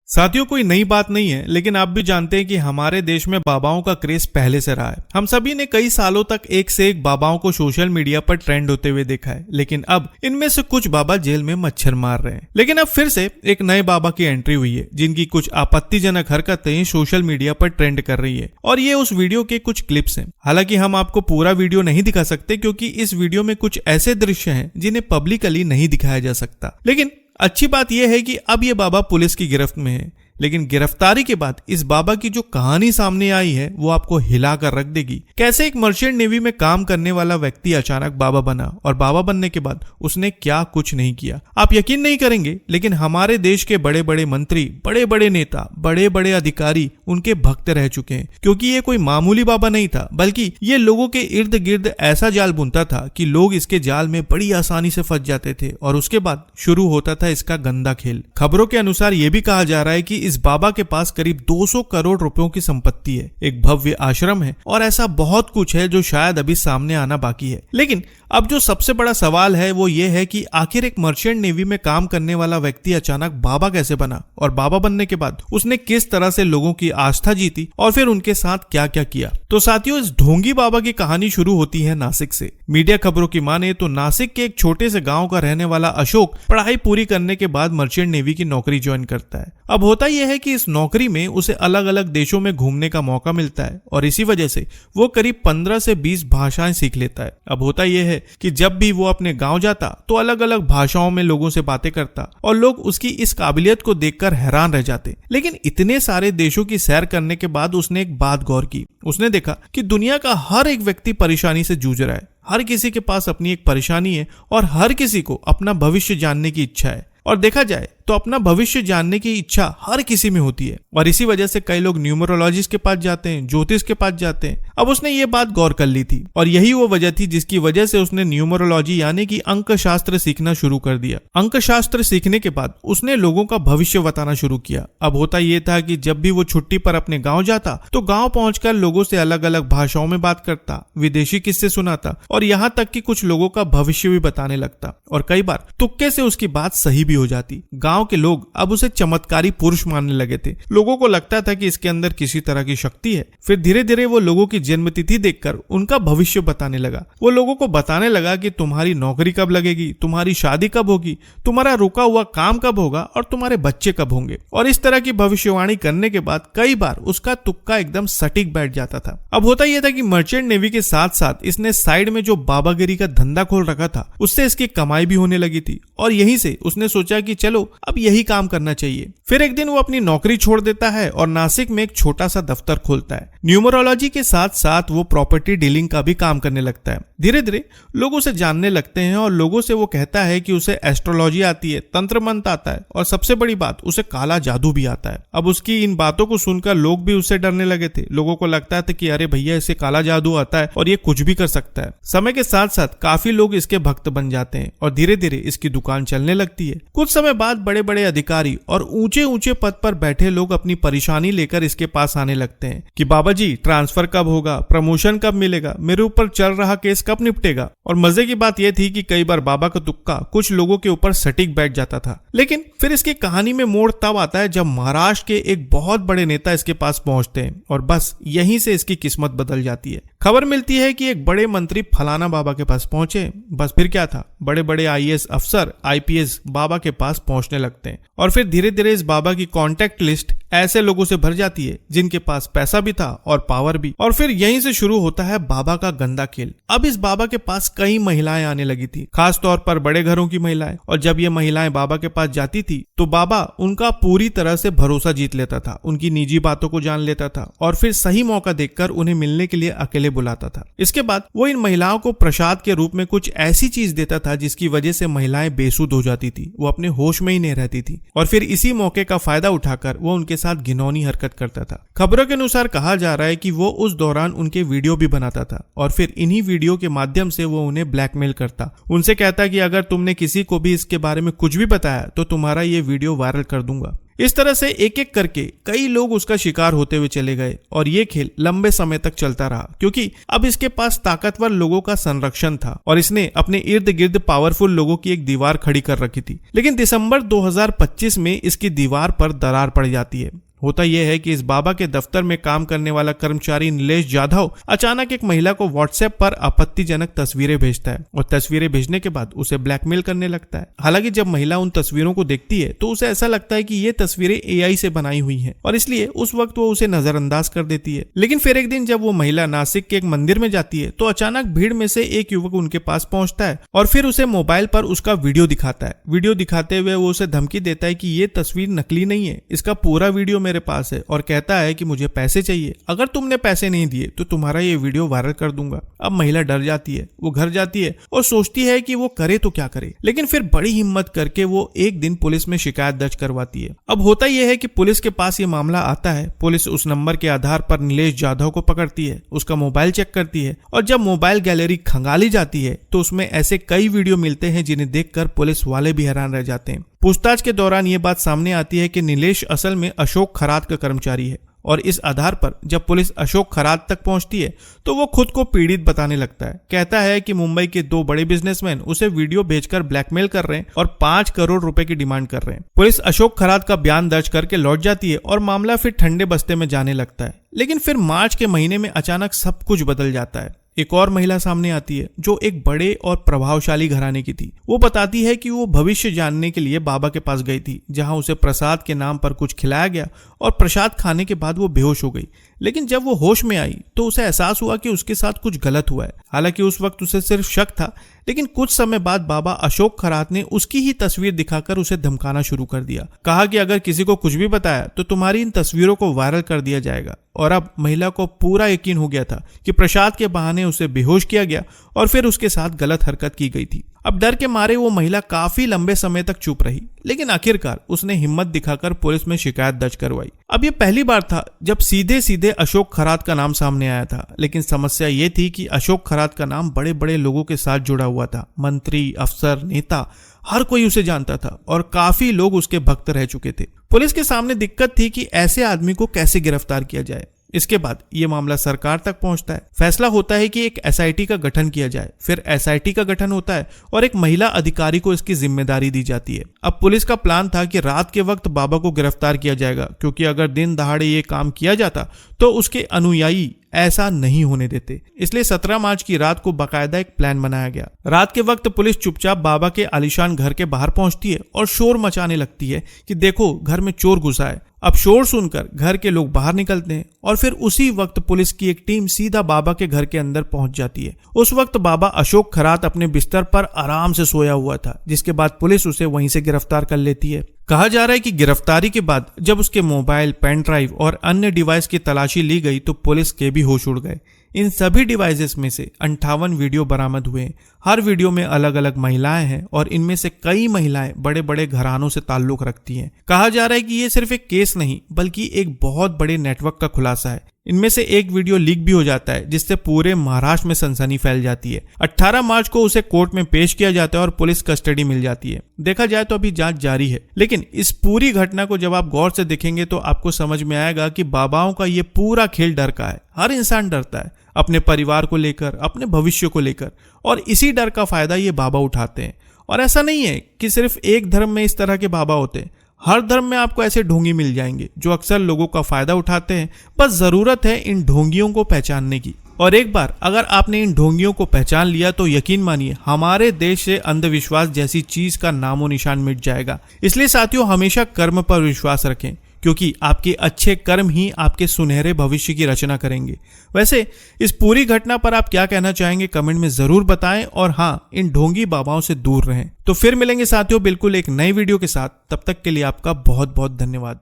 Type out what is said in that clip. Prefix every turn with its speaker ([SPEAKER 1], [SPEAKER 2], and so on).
[SPEAKER 1] साथियों, कोई नई बात नहीं है, लेकिन आप भी जानते हैं कि हमारे देश में बाबाओं का क्रेज पहले से रहा है। हम सभी ने कई सालों तक एक से एक बाबाओं को सोशल मीडिया पर ट्रेंड होते हुए देखा है, लेकिन अब इनमें से कुछ बाबा जेल में मच्छर मार रहे हैं। लेकिन अब फिर से एक नए बाबा की एंट्री हुई है, जिनकी कुछ आपत्तिजनक हरकतें सोशल मीडिया पर ट्रेंड कर रही है, और ये उस वीडियो के कुछ क्लिप्स हैं। हालांकि हम आपको पूरा वीडियो नहीं दिखा सकते, क्योंकि इस वीडियो में कुछ ऐसे दृश्य हैं जिन्हें पब्लिकली नहीं दिखाया जा सकता। लेकिन अच्छी बात यह है कि अब ये बाबा पुलिस की गिरफ्त में है। लेकिन गिरफ्तारी के बाद इस बाबा की जो कहानी सामने आई है वो आपको हिला कर रख देगी। कैसे एक मर्चेंट नेवी में काम करने वाला व्यक्ति अचानक बाबा बना, और बाबा बनने के बाद उसने क्या कुछ नहीं किया, आप यकीन नहीं करेंगे। लेकिन हमारे देश के बड़े बड़े मंत्री, बड़े बड़े नेता, बड़े बड़े अधिकारी उनके भक्त रह चुके हैं, क्योंकि ये कोई मामूली बाबा नहीं था, बल्कि ये लोगों के इर्द गिर्द ऐसा जाल बुनता था कि लोग इसके जाल में बड़ी आसानी से फंस जाते थे, और उसके बाद शुरू होता था इसका गंदा खेल। खबरों के अनुसार ये भी कहा जा रहा है कि इस बाबा के पास करीब 200 करोड़ रुपयों की संपत्ति है, एक भव्य आश्रम है, और ऐसा बहुत कुछ है जो शायद अभी सामने आना बाकी है। लेकिन अब जो सबसे बड़ा सवाल है वो ये है कि आखिर एक मर्चेंट नेवी में काम करने वाला व्यक्ति अचानक बाबा कैसे बना, और बाबा बनने के बाद उसने किस तरह से लोगों की आस्था जीती, और फिर उनके साथ क्या क्या किया। तो साथियों, इस ढोंगी बाबा की कहानी शुरू होती है नासिक से। मीडिया खबरों की माने तो नासिक के एक छोटे से गांव का रहने वाला अशोक पढ़ाई पूरी करने के बाद मर्चेंट नेवी की नौकरी ज्वाइन करता है। अब होता यह है कि इस नौकरी में उसे अलग अलग देशों में घूमने का मौका मिलता है, और इसी वजह से वो करीब 15 से 20 भाषाएं सीख लेता है। अब होता यह है कि जब भी वो अपने गांव जाता तो अलग अलग भाषाओं में लोगों से बातें करता, और लोग उसकी इस काबिलियत को देखकर हैरान रह जाते। लेकिन इतने सारे देशों की सैर करने के बाद उसने एक बात गौर की। उसने देखा कि दुनिया का हर एक व्यक्ति परेशानी से जूझ रहा है। हर किसी के पास अपनी एक परेशानी है, और हर किसी को अपना भविष्य जानने की इच्छा है। और देखा जाए तो अपना भविष्य जानने की इच्छा हर किसी में होती है, और इसी वजह से कई लोग न्यूमरोलॉजिस्ट के पास जाते हैं, ज्योतिष के पास जाते हैं। अब उसने ये बात गौर कर ली थी, और यही वो वजह थी जिसकी वजह से उसने न्यूमरोलॉजी यानी कि अंक शास्त्र सीखना शुरू कर दिया। अंक शास्त्र सीखने के बाद उसने लोगों का भविष्य बताना शुरू किया। अब होता यह था कि जब भी वो छुट्टी पर अपने गाँव जाता तो गाँव पहुंचकर लोगों से अलग अलग भाषाओं में बात करता, विदेशी किस्से सुनाता, और यहाँ तक कि कुछ लोगों का भविष्य भी बताने लगता, और कई बार तुक्के से उसकी बात सही भी हो जाती। गांव के लोग अब उसे चमत्कारी पुरुष मानने लगे थे। लोगों को लगता था कि इसके अंदर किसी तरह की शक्ति है। फिर धीरे धीरे वो लोगों की जन्मतिथि देखकर उनका भविष्य बताने लगा। वो लोगों को बताने लगा कि तुम्हारी नौकरी कब लगेगी, तुम्हारी शादी कब होगी, तुम्हारा रुका हुआ काम कब होगा, और तुम्हारे बच्चे कब होंगे। और इस तरह की भविष्यवाणी करने के बाद कई बार उसका तुक्का एकदम सटीक बैठ जाता था। अब होता यह था कि मर्चेंट नेवी के साथ साथ इसने साइड में जो बाबागिरी का धंधा खोल रखा था, उससे इसकी कमाई भी होने लगी थी, और यहीं से उसने सोचा कि चलो अब यही काम करना चाहिए। फिर एक दिन वो अपनी नौकरी छोड़ देता है और नासिक में एक छोटा सा दफ्तर खोलता है। न्यूमरोलॉजी के साथ साथ वो प्रॉपर्टी डीलिंग का भी काम करने लगता है। धीरे धीरे लोग उसे जानने लगते हैं, और लोगों से वो कहता है कि उसे एस्ट्रोलॉजी आती है, तंत्र मंत्र आता है, और सबसे बड़ी बात उसे काला जादू भी आता है। अब उसकी इन बातों को सुनकर लोग भी उससे डरने लगे थे। लोगों को लगता था कि अरे भैया, इसे काला जादू आता है और ये कुछ भी कर सकता है। समय के साथ साथ काफी लोग इसके भक्त बन जाते हैं, और धीरे धीरे इसकी दुकान चलने लगती है। कुछ समय बाद बड़े बड़े अधिकारी और ऊंचे ऊंचे पद पर बैठे लोग अपनी परेशानी लेकर इसके पास आने लगते हैं कि बाबा जी, ट्रांसफर कब होगा, प्रमोशन कब मिलेगा, मेरे ऊपर चल रहा केस कब निपटेगा। और मजे की बात यह थी कि कई बार बाबा का तुक्का कुछ लोगों के ऊपर सटीक बैठ जाता था। लेकिन फिर इसकी कहानी में मोड़ तब आता है जब महाराष्ट्र के एक बहुत बड़े नेता इसके पास पहुंचते हैं, और बस यहीं से इसकी किस्मत बदल जाती है। खबर मिलती है कि एक बड़े मंत्री फलाना बाबा के पास पहुंचे। बस फिर क्या था, बड़े बड़े आईएएस अफसर, आईपीएस बाबा के पास पहुंचने लगते हैं, और फिर धीरे धीरे इस बाबा की कॉन्टैक्ट लिस्ट ऐसे लोगों से भर जाती है जिनके पास पैसा भी था और पावर भी। और फिर यहीं से शुरू होता है बाबा का गंदा खेल। अब इस बाबा के पास कई महिलाएं आने लगी थी, खास तौर पर बड़े घरों की महिलाएं, और जब ये महिलाएं बाबा के पास जाती थी तो बाबा उनका पूरी तरह से भरोसा जीत लेता था, उनकी निजी बातों को जान लेता था, और फिर सही मौका देखकर उन्हें मिलने के लिए अकेले बुलाता था। इसके बाद वो इन महिलाओं को प्रसाद के रूप में कुछ ऐसी चीज देता था जिसकी वजह से महिलाएं बेसुध हो जाती थी, वो अपने होश में ही नहीं रहती थी, और फिर इसी मौके का फायदा उठाकर वो उनके साथ घिनौनी हरकत करता था। खबरों के अनुसार कहा जा रहा है कि वो उस दौरान उनके वीडियो भी बनाता था, और फिर इन्हीं वीडियो के माध्यम से वो उन्हें ब्लैकमेल करता। उनसे कहता कि अगर तुमने किसी को भी इसके बारे में कुछ भी बताया तो तुम्हारा ये वीडियो वायरल कर दूंगा। इस तरह से एक एक करके कई लोग उसका शिकार होते हुए चले गए और ये खेल लंबे समय तक चलता रहा, क्योंकि अब इसके पास ताकतवर लोगों का संरक्षण था और इसने अपने इर्द गिर्द पावरफुल लोगों की एक दीवार खड़ी कर रखी थी। लेकिन दिसंबर 2025 में इसकी दीवार पर दरार पड़ जाती है। होता यह है कि इस बाबा के दफ्तर में काम करने वाला कर्मचारी नीलेश जाधव अचानक एक महिला को व्हाट्सएप पर आपत्तिजनक तस्वीरें भेजता है और तस्वीरें भेजने के बाद उसे ब्लैकमेल करने लगता है। हालांकि जब महिला उन तस्वीरों को देखती है तो उसे ऐसा लगता है कि ये तस्वीरें एआई से बनाई हुई हैं और इसलिए उस वक्त वो उसे नजरअंदाज कर देती है। लेकिन फिर एक दिन जब वो महिला नासिक के एक मंदिर में जाती है तो अचानक भीड़ में से एक युवक उनके पास पहुंचता है और फिर उसे मोबाइल पर उसका वीडियो दिखाता है। वीडियो दिखाते हुए वो उसे धमकी देता है कि ये तस्वीर नकली नहीं है, इसका पूरा वीडियो मेरे पास है, और कहता है कि मुझे पैसे चाहिए, अगर तुमने पैसे नहीं दिए तो तुम्हारा ये वीडियो वायरल कर दूंगा। अब महिला डर जाती है, वो घर जाती है और सोचती है कि वो करे तो क्या करे, लेकिन फिर बड़ी हिम्मत करके वो एक दिन पुलिस में शिकायत दर्ज करवाती है। अब होता यह है कि पुलिस के पास ये मामला आता है। पुलिस उस नंबर के आधार पर नीलेश जाधव को पकड़ती है, उसका मोबाइल चेक करती है और जब मोबाइल गैलरी खंगाली जाती है तो उसमें ऐसे कई वीडियो मिलते हैं जिन्हें देखकर पुलिस वाले भी हैरान रह जाते हैं। पूछताछ के दौरान ये बात सामने आती है कि नीलेश असल में अशोक खरात का कर्मचारी है और इस आधार पर जब पुलिस अशोक खरात तक पहुंचती है तो वो खुद को पीड़ित बताने लगता है। कहता है कि मुंबई के 2 बड़े बिजनेसमैन उसे वीडियो भेजकर ब्लैकमेल कर रहे हैं और 5 करोड़ रुपए की डिमांड कर रहे हैं। पुलिस अशोक खरात का बयान दर्ज करके लौट जाती है और मामला फिर ठंडे बस्ते में जाने लगता है। लेकिन फिर मार्च के महीने में अचानक सब कुछ बदल जाता है। एक और महिला सामने आती है जो एक बड़े और प्रभावशाली घराने की थी। वो बताती है कि वो भविष्य जानने के लिए बाबा के पास गई थी, जहां उसे प्रसाद के नाम पर कुछ खिलाया गया और प्रसाद खाने के बाद वो बेहोश हो गई। लेकिन जब वो होश में आई तो उसे एहसास हुआ कि उसके साथ कुछ गलत हुआ है। हालांकि उस वक्त उसे सिर्फ शक था, लेकिन कुछ समय बाद बाबा अशोक खरात ने उसकी ही तस्वीर दिखाकर उसे धमकाना शुरू कर दिया। कहा कि अगर किसी को कुछ भी बताया तो तुम्हारी इन तस्वीरों को वायरल कर दिया जाएगा। और अब महिला को पूरा यकीन हो गया था कि प्रसाद के बहाने उसे बेहोश किया गया और फिर उसके साथ गलत हरकत की गई थी। अब डर के मारे वो महिला काफी लंबे समय तक चुप रही, लेकिन आखिरकार उसने हिम्मत दिखाकर पुलिस में शिकायत दर्ज करवाई। अब ये पहली बार था जब सीधे सीधे अशोक खरात का नाम सामने आया था, लेकिन समस्या ये थी कि अशोक खरात का नाम बड़े बड़े लोगों के साथ जुड़ा हुआ था। मंत्री, अफसर, नेता, हर कोई उसे जानता था और काफी लोग उसके भक्त रह चुके थे। पुलिस के सामने दिक्कत थी कि ऐसे आदमी को कैसे गिरफ्तार किया जाए। इसके बाद ये मामला सरकार तक पहुंचता है। फैसला होता है कि एक एसआईटी का गठन किया जाए। फिर एसआईटी का गठन होता है और एक महिला अधिकारी को इसकी जिम्मेदारी दी जाती है। अब पुलिस का प्लान था कि रात के वक्त बाबा को गिरफ्तार किया जाएगा, क्योंकि अगर दिन दहाड़े ये काम किया जाता तो उसके अनुयायी ऐसा नहीं होने देते। इसलिए 17 मार्च की रात को बाकायदा एक प्लान बनाया गया। रात के वक्त पुलिस चुपचाप बाबा के आलीशान घर के बाहर पहुंचती है और शोर मचाने लगती है कि देखो घर में चोर घुसा है। अब शोर सुनकर घर के लोग बाहर निकलते हैं और फिर उसी वक्त पुलिस की एक टीम सीधा बाबा के घर के अंदर पहुंच जाती है। उस वक्त बाबा अशोक खरात अपने बिस्तर पर आराम से सोया हुआ था, जिसके बाद पुलिस उसे वहीं से गिरफ्तार कर लेती है। कहा जा रहा है कि गिरफ्तारी के बाद जब उसके मोबाइल, पेन ड्राइव और अन्य डिवाइस की तलाशी ली गई तो पुलिस के भी होश उड़ गए। इन सभी डिवाइसेस में से 58 वीडियो बरामद हुए। हर वीडियो में अलग अलग महिलाएं हैं और इनमें से कई महिलाएं बड़े बड़े घरानों से ताल्लुक रखती हैं। कहा जा रहा है कि ये सिर्फ एक केस नहीं बल्कि एक बहुत बड़े नेटवर्क का खुलासा है। इनमें से एक वीडियो लीक भी हो जाता है, जिससे पूरे महाराष्ट्र में सनसनी फैल जाती है। 18 मार्च को उसे कोर्ट में पेश किया जाता है और पुलिस कस्टडी मिल जाती है। देखा जाए तो अभी जांच जारी है, लेकिन इस पूरी घटना को जब आप गौर से देखेंगे तो आपको समझ में आएगा कि बाबाओं का ये पूरा खेल डर का है। हर इंसान डरता है अपने परिवार को लेकर, अपने भविष्य को लेकर, और इसी डर का फायदा ये बाबा उठाते हैं। और ऐसा नहीं है कि सिर्फ एक धर्म में इस तरह के बाबा होते हैं। हर धर्म में आपको ऐसे ढोंगी मिल जाएंगे जो अक्सर लोगों का फायदा उठाते हैं। बस जरूरत है इन ढोंगियों को पहचानने की। और एक बार अगर आपने इन ढोंगियों को पहचान लिया तो यकीन मानिए हमारे देश से अंधविश्वास जैसी चीज का नामो निशान मिट जाएगा। इसलिए साथियों, हमेशा कर्म पर विश्वास रखें, क्योंकि आपके अच्छे कर्म ही आपके सुनहरे भविष्य की रचना करेंगे। वैसे इस पूरी घटना पर आप क्या कहना चाहेंगे कमेंट में जरूर बताएं, और हाँ, इन ढोंगी बाबाओं से दूर रहें। तो फिर मिलेंगे साथियों बिल्कुल एक नई वीडियो के साथ। तब तक के लिए आपका बहुत बहुत धन्यवाद।